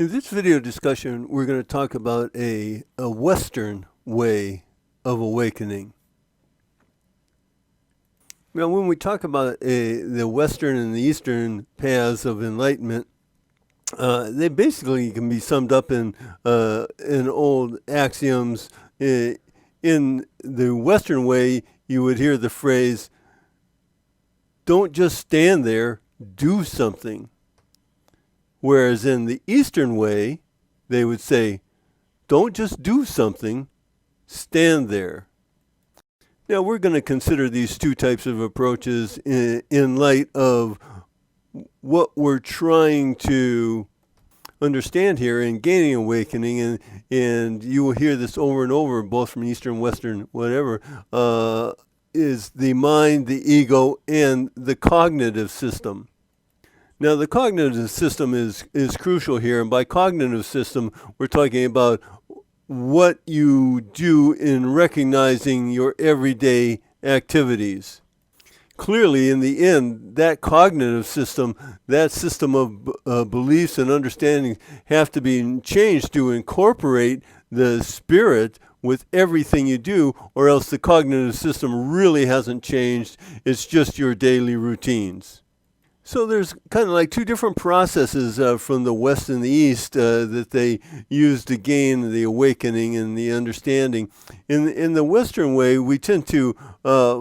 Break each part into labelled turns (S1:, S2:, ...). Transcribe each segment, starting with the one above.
S1: In this video discussion, we're going to talk about a Western way of awakening. Now, when we talk about the Western and the Eastern paths of enlightenment, they basically can be summed up in old axioms. In the Western way, you would hear the phrase, "Don't just stand there, do something." Whereas in the Eastern way, they would say, "Don't just do something, stand there." Now, we're going to consider these two types of approaches in light of what we're trying to understand here in gaining awakening, and you will hear this over and over, both from Eastern, Western, whatever, is the mind, the ego, and the cognitive system. Now, the cognitive system is crucial here, and by cognitive system, we're talking about what you do in recognizing your everyday activities. Clearly, in the end, that cognitive system, that system of beliefs and understandings have to be changed to incorporate the spirit with everything you do, or else the cognitive system really hasn't changed. It's just your daily routines. So there's kind of like two different processes from the West and the East that they use to gain the awakening and the understanding. In the Western way, we tend to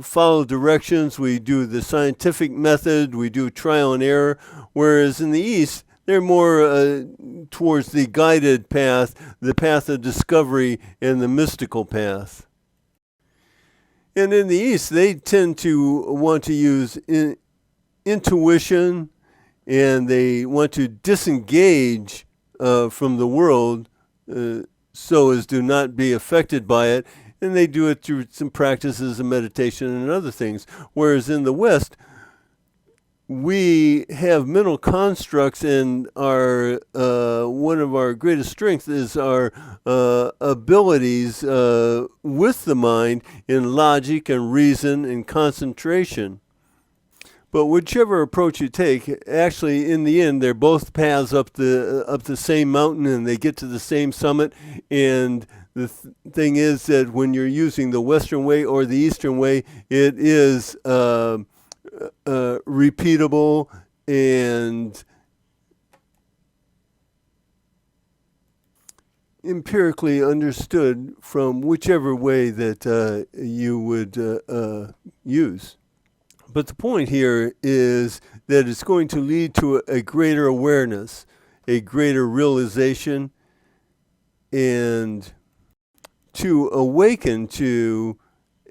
S1: follow directions. We do the scientific method. We do trial and error. Whereas in the East, they're more towards the guided path, the path of discovery, and the mystical path. And in the East, they tend to want to use intuition, and they want to disengage from the world so as to not be affected by it, and they do it through some practices of meditation and other things. Whereas in the West, we have mental constructs, and our one of our greatest strengths is our abilities with the mind in logic and reason and concentration. But whichever approach you take, actually, in the end, they're both paths up the same mountain, and they get to the same summit. And the thing is that when you're using the Western way or the Eastern way, it is repeatable and empirically understood from whichever way that you would use. But the point here is that it's going to lead to a greater awareness, a greater realization, and to awaken to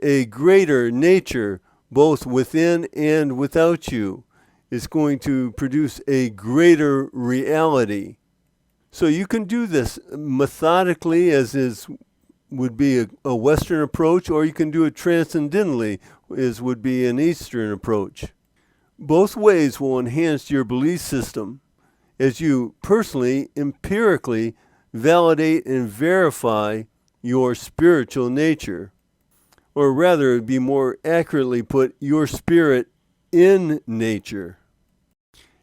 S1: a greater nature, both within and without you. It's going to produce a greater reality. So you can do this methodically, as would be a Western approach, or you can do it transcendentally, as would be an Eastern approach. Both ways will enhance your belief system as you personally, empirically validate and verify your spiritual nature. Or rather, it'd be more accurately put, your spirit in nature.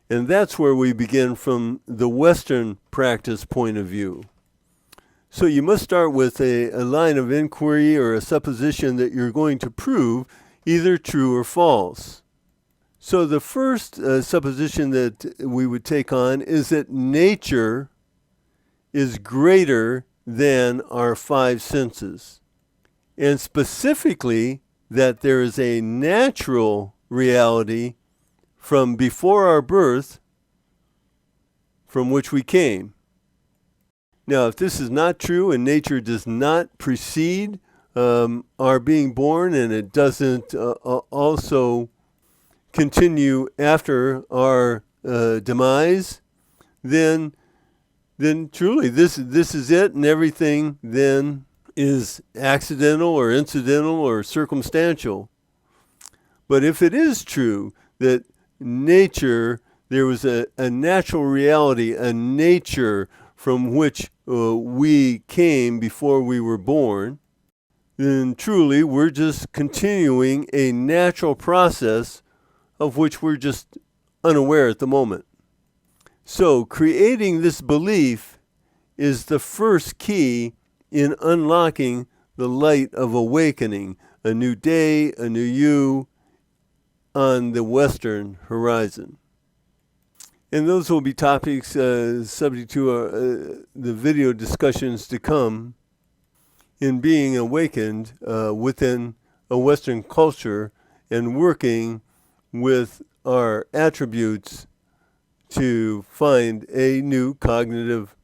S1: And that's where we begin from the Western practice point of view. So you must start with a line of inquiry or a supposition that you're going to prove either true or false. So the first supposition that we would take on is that nature is greater than our five senses. And specifically, that there is a natural reality from before our birth from which we came. Now, if this is not true and nature does not precede our being born, and it doesn't also continue after our demise, then truly this is it, and everything then is accidental or incidental or circumstantial. But if it is true that nature, there was a natural reality, a nature from which we came before we were born, then truly we're just continuing a natural process of which we're just unaware at the moment. So creating this belief is the first key in unlocking the light of awakening, a new day, a new you on the western horizon. And those will be topics subject to the video discussions to come in being awakened within a Western culture and working with our attributes to find a new cognitive